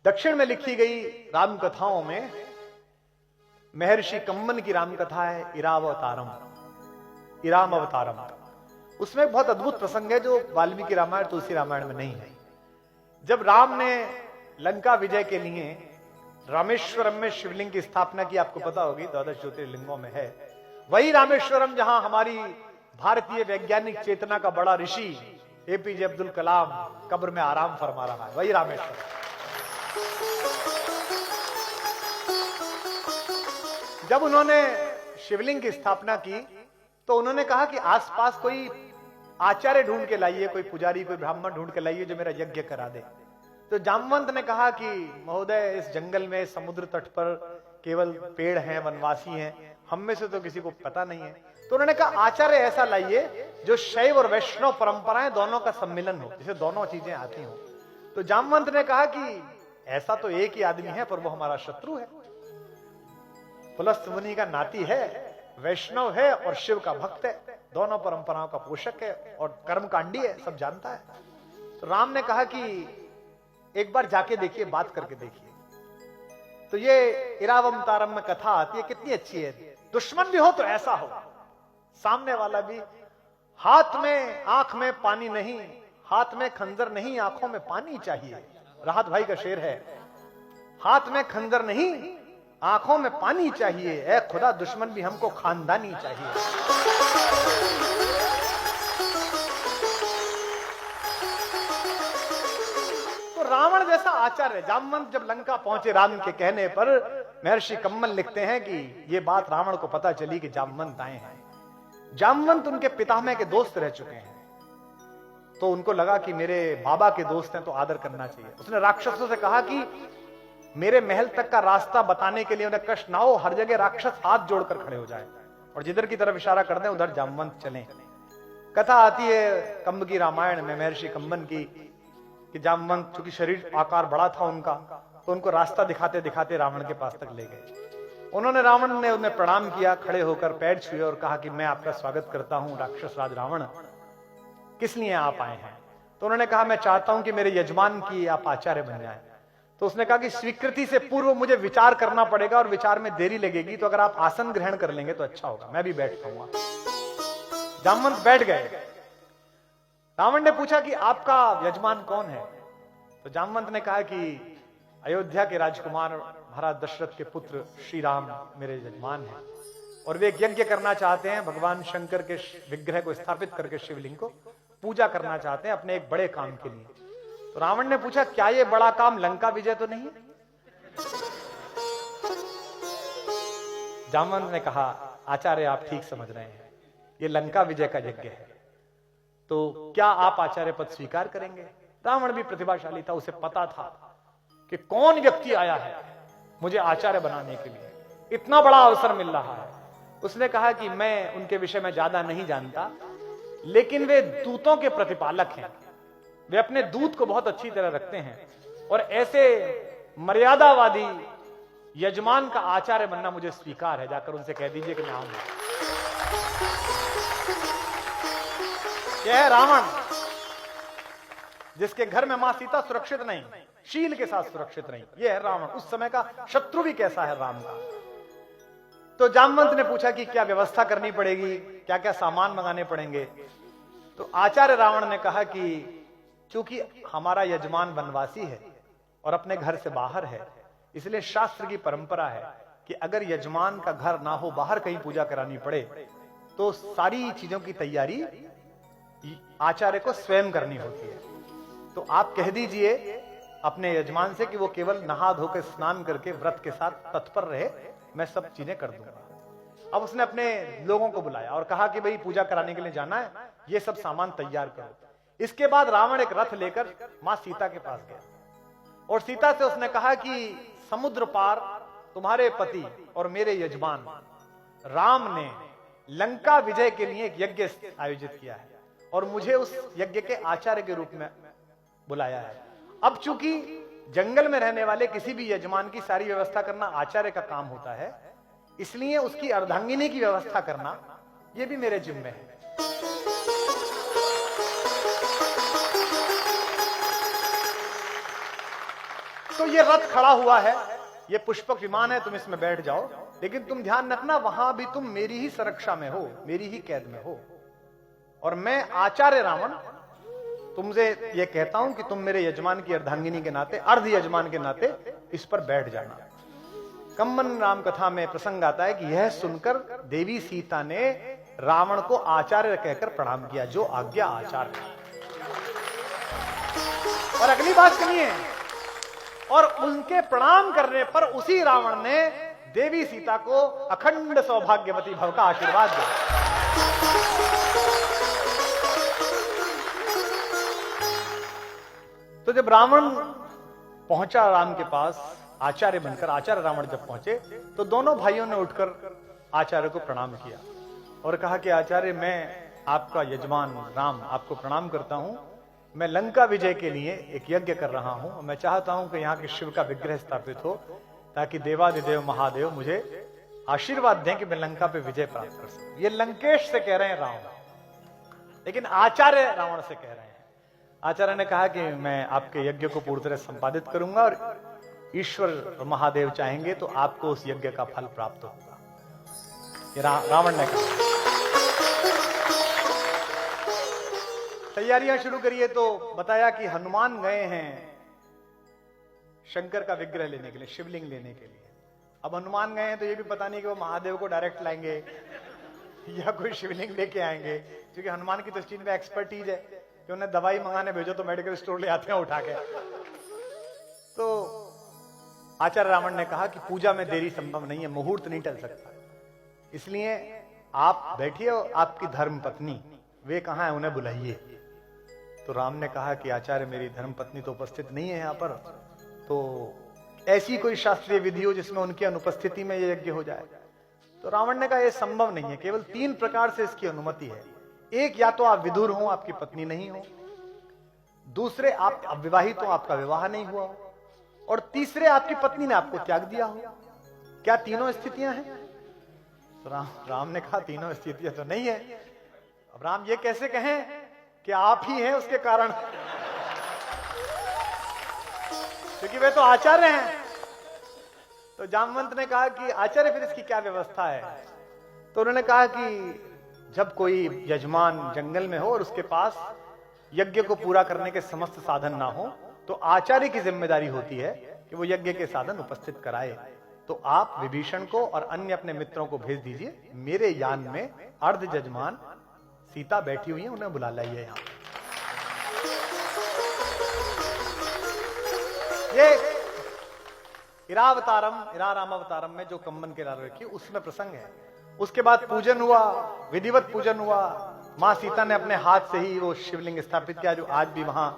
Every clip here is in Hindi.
दक्षिण में लिखी गई राम कथाओं में महर्षि कम्मन की राम कथा है इरावतारम, इराम अवतारम। उसमें बहुत अद्भुत प्रसंग है जो वाल्मीकि रामायण तुलसी रामायण में नहीं है। जब राम ने लंका विजय के लिए रामेश्वरम में शिवलिंग की स्थापना की, आपको पता होगी 12 ज्योतिर्लिंगों में है, वही रामेश्वरम जहां हमारी भारतीय वैज्ञानिक चेतना का बड़ा ऋषि एपीजे अब्दुल कलाम कब्र में आराम फरमा रहा है, वही रामेश्वरम। जब उन्होंने शिवलिंग की स्थापना की तो उन्होंने कहा कि आसपास कोई आचार्य ढूंढ के लाइए, कोई पुजारी, कोई ब्राह्मण ढूंढ के लाइए जो मेरा यज्ञ करा दे। तो जामवंत ने कहा कि महोदय, इस जंगल में समुद्र तट पर केवल पेड़ हैं, वनवासी हैं, हम में से तो किसी को पता नहीं है। तो उन्होंने कहा आचार्य ऐसा लाइए जो शैव और वैष्णव परंपराएं दोनों का सम्मिलन हो, जिसे दोनों चीजें आती हो। तो जामवंत ने कहा कि ऐसा तो एक ही आदमी है पर वो हमारा शत्रु है, पुलस्त मुनि का नाती है, वैष्णव है और शिव का भक्त है, दोनों परंपराओं का पोषक है और कर्मकांडी है, सब जानता है। तो राम ने कहा कि एक बार जाके देखिए, बात करके देखिए। तो ये इरावतारम में कथा आती है, कितनी अच्छी है। दुश्मन भी हो तो ऐसा हो, सामने वाला भी। हाथ में आंख में पानी नहीं, हाथ में खंजर नहीं, आंखों में पानी चाहिए। राहत भाई का शेर है, हाथ में खंजर नहीं, आंखों में पानी चाहिए, ऐ खुदा दुश्मन भी हमको खानदानी चाहिए। तो रावण जैसा आचार्य, जामवंत जब लंका पहुंचे राम के कहने पर, महर्षि कम्मन लिखते हैं कि यह बात रावण को पता चली कि जामवंत आए हैं। जामवंत उनके पितामह के दोस्त रह चुके हैं, तो उनको लगा कि मेरे बाबा के दोस्त हैं तो आदर करना चाहिए। उसने राक्षसों से कहा कि मेरे महल तक का रास्ता बताने के लिए उन्हें कष्ट ना हो, हर जगह राक्षस हाथ जोड़कर खड़े हो जाए और जिधर की तरफ इशारा कर दें उधर जामवंत चलें। कथा आती है कम्ब की रामायण में महर्षि कम्बन की कि जामवंत, चूंकि शरीर आकार बड़ा था उनका, तो उनको रास्ता दिखाते दिखाते रावण के पास तक ले गए। उन्होंने, रावण ने उन्हें प्रणाम किया, खड़े होकर पैर छुए और कहा कि मैं आपका स्वागत करता हूं राक्षस राज रावण, किस लिए आप आए हैं? तो उन्होंने कहा मैं चाहता हूं कि मेरे यजमान की आप आचार्य बन जाएं। तो उसने कहा कि स्वीकृति से पूर्व मुझे विचार करना पड़ेगा और विचार में देरी लगेगी, तो अगर आप आसन ग्रहण कर लेंगे तो अच्छा होगा, मैं भी बैठ पाऊंगा। जामवंत बैठ गए। रावण ने पूछा कि आपका यजमान कौन है? तो जामवंत ने कहा कि अयोध्या के राजकुमार महाराज दशरथ के पुत्र श्री राम मेरे यजमान हैं और वे एक यज्ञ करना चाहते हैं, भगवान शंकर के विग्रह को स्थापित करके शिवलिंग को पूजा करना चाहते हैं अपने एक बड़े काम के लिए। तो रावण ने पूछा क्या ये बड़ा काम लंका विजय तो नहीं है? जामवंत ने कहा आचार्य आप ठीक समझ रहे हैं, ये लंका विजय का यज्ञ है, तो क्या आप आचार्य पद स्वीकार करेंगे? रावण भी प्रतिभाशाली था, उसे पता था कि कौन व्यक्ति आया है मुझे आचार्य बनाने के लिए, इतना बड़ा अवसर मिल रहा है। उसने कहा कि मैं उनके विषय में ज्यादा नहीं जानता, लेकिन वे दूतों के प्रतिपालक हैं, वे अपने दूत को बहुत अच्छी तरह रखते हैं और ऐसे मर्यादावादी यजमान का आचार्य बनना मुझे स्वीकार है। जाकर उनसे कह दीजिए कि मैं आऊंगा। यह है रावण, जिसके घर में मां सीता सुरक्षित नहीं, शील के साथ सुरक्षित नहीं। यह है रावण, उस समय का शत्रु भी कैसा है राम का। तो जामवंत ने पूछा कि क्या व्यवस्था करनी पड़ेगी, क्या क्या सामान मंगाने पड़ेंगे? तो आचार्य रावण ने कहा कि चूंकि हमारा यजमान वनवासी है और अपने घर से बाहर है, इसलिए शास्त्र की परंपरा है कि अगर यजमान का घर ना हो, बाहर कहीं पूजा करानी पड़े, तो सारी चीजों की तैयारी आचार्य को स्वयं करनी होती है। तो आप कह दीजिए अपने यजमान से कि वो केवल नहा धोकर स्नान करके व्रत के साथ तत्पर रहे, मैं सब चीजें कर दूंगा। अब उसने अपने लोगों को बुलाया और कहा कि भाई पूजा कराने के लिए जाना है, ये सब सामान तैयार करो। इसके बाद रावण एक रथ लेकर मां सीता के पास गया और सीता से उसने कहा कि समुद्र पार तुम्हारे पति और मेरे यजमान राम ने लंका विजय के लिए एक यज्ञ आयोजित किया है और मुझे उस यज्ञ के आचार्य के रूप में बुलाया है। अब चूंकि जंगल में रहने वाले किसी भी यजमान की सारी व्यवस्था करना आचार्य का काम होता है, इसलिए उसकी अर्धांगिनी की व्यवस्था करना यह भी मेरे जिम्मे है। तो ये रथ खड़ा हुआ है, ये पुष्पक विमान है, तुम इसमें बैठ जाओ, लेकिन तुम ध्यान रखना वहां भी तुम मेरी ही सुरक्षा में हो, मेरी ही कैद में हो। और मैं आचार्य रावण तुमसे ये कहता हूं कि तुम मेरे यजमान की अर्धांगिनी के नाते, अर्ध यजमान के नाते इस पर बैठ जाना। कम्मन राम कथा में प्रसंग आता है कि यह सुनकर देवी सीता ने रावण को आचार्य कहकर प्रणाम किया, जो आज्ञा आचार्य। और अगली बात सुनिए, और उनके प्रणाम करने पर उसी रावण ने देवी सीता को अखंड सौभाग्यवती भव का आशीर्वाद दिया। तो जब रावण पहुंचा राम के पास आचार्य बनकर, आचार्य रावण जब पहुंचे तो दोनों भाइयों ने उठकर आचार्य को प्रणाम किया और कहा कि आचार्य, मैं आपका यजमान राम आपको प्रणाम करता हूं। मैं लंका विजय के लिए एक यज्ञ कर रहा हूं। मैं चाहता हूं कि यहाँ के शिव का विग्रह स्थापित हो, ताकि देवादिदेव महादेव मुझे आशीर्वाद दें कि मैं लंका पे विजय प्राप्त कर सकूं। ये लंकेश से कह रहे हैं रावण, लेकिन आचार्य रावण से कह रहे हैं। आचार्य ने कहा कि मैं आपके यज्ञ को पूरी तरह संपादित करूंगा और ईश्वर महादेव चाहेंगे तो आपको उस यज्ञ का फल प्राप्त होगा। ये रावण ने कहा। तैयारियां शुरू करिए तो बताया कि हनुमान गए हैं शंकर का विग्रह लेने के लिए, शिवलिंग लेने के लिए। अब हनुमान गए हैं तो ये भी पता नहीं कि वो महादेव को डायरेक्ट लाएंगे या कोई शिवलिंग लेके आएंगे, क्योंकि हनुमान की तो इस चीज में एक्सपर्टीज है कि उन्हें दवाई मंगाने भेजो तो मेडिकल स्टोर ले आते हैं उठा के। तो आचार्य रावण ने कहा कि पूजा में देरी संभव नहीं है, मुहूर्त नहीं टल सकता, इसलिए आप बैठिए और आपकी धर्म पत्नी वे कहां है, उन्हें बुलाइए। तो राम ने कहा कि आचार्य, मेरी धर्म पत्नी तो उपस्थित नहीं है यहाँ पर, तो ऐसी कोई शास्त्रीय विधि हो जिसमें उनकी अनुपस्थिति में यह यज्ञ हो जाए। तो रावण ने कहा यह संभव नहीं है, केवल 3 प्रकार से इसकी अनुमति है। एक, या तो आप विधुर हो, आपकी पत्नी नहीं हो, दूसरे आप अविवाहित हो, आपका विवाह नहीं हुआ हो, और तीसरे आपकी पत्नी ने आपको त्याग दिया हो। क्या तीनों स्थितियां हैं? तो राम ने कहा तीनों स्थितियां तो नहीं है। अब राम ये कैसे कहें कि आप ही हैं उसके कारण, क्योंकि वे तो आचार्य हैं। तो जामवंत ने कहा कि आचार्य फिर इसकी क्या व्यवस्था है? तो उन्होंने कहा कि जब कोई यजमान जंगल में हो और उसके पास यज्ञ को पूरा करने के समस्त साधन ना हो, तो आचार्य की जिम्मेदारी होती है कि वो यज्ञ के साधन उपस्थित कराए। तो आप विभीषण को और अन्य अपने मित्रों को भेज दीजिए, मेरे यान में अर्ध यजमान सीता बैठी हुई है, उन्हें बुला लाइए यहां। ये इरारामावतारम में जो कम्मन के लाल रखी उसमें प्रसंग है। उसके बाद पूजन हुआ, विधिवत पूजन हुआ। मां सीता ने अपने हाथ से ही वो शिवलिंग स्थापित किया, जो आज भी वहां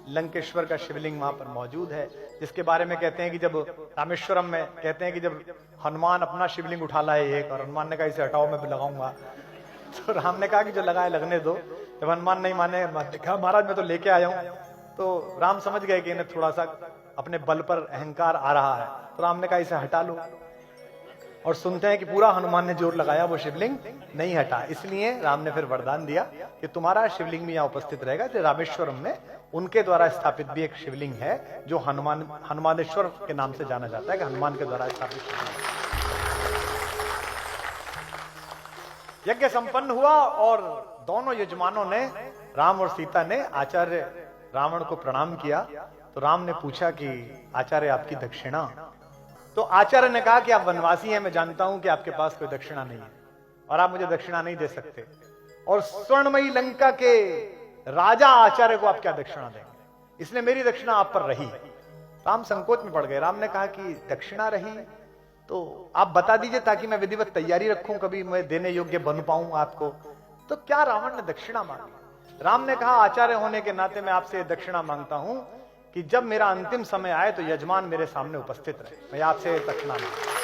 लंकेश्वर का शिवलिंग वहां पर मौजूद है, जिसके बारे में कहते हैं कि जब रामेश्वरम में कहते हैं कि जब हनुमान अपना शिवलिंग उठा लाए एक, और हनुमान ने कहा इसे हटाओ मैं भी लगाऊंगा, तो राम ने कहा कि जो लगाए लगने दो। जब हनुमान नहीं माने, कहा महाराज मैं तो लेके आया हूं। तो राम समझ गए कि इन्हें थोड़ा सा अपने बल पर अहंकार आ रहा है, तो राम ने कहा इसे हटा लो। और सुनते हैं कि पूरा हनुमान ने जोर लगाया, वो शिवलिंग नहीं हटा। इसलिए राम ने फिर वरदान दिया कि तुम्हारा शिवलिंग भी यहाँ उपस्थित रहेगा। तो रामेश्वरम में उनके द्वारा स्थापित भी एक शिवलिंग है, जो हनुमानेश्वर के नाम से जाना जाता है, कि हनुमान के द्वारा स्थापित शिवलिंग। यज्ञ संपन्न हुआ और दोनों यजमानों ने, राम और सीता ने, आचार्य रावण को प्रणाम किया। तो राम ने पूछा कि आचार्य आपकी दक्षिणा? तो आचार्य ने कहा कि आप वनवासी हैं, मैं जानता हूं कि आपके पास कोई दक्षिणा नहीं है और आप मुझे दक्षिणा नहीं दे सकते, और स्वर्णमयी लंका के राजा आचार्य को आप क्या दक्षिणा देंगे, इसलिए मेरी दक्षिणा आप पर रही। राम संकोच में पड़ गए। राम ने कहा कि दक्षिणा रही तो आप बता दीजिए ताकि मैं विधिवत तैयारी रखूं, कभी मैं देने योग्य बन पाऊं आपको। तो क्या रावण ने दक्षिणा मांगी? राम ने कहा आचार्य होने के नाते मैं आपसे दक्षिणा मांगता हूं कि जब मेरा अंतिम समय आए तो यजमान मेरे सामने उपस्थित रहे, मैं आपसे दक्षिणा मांगता हूं।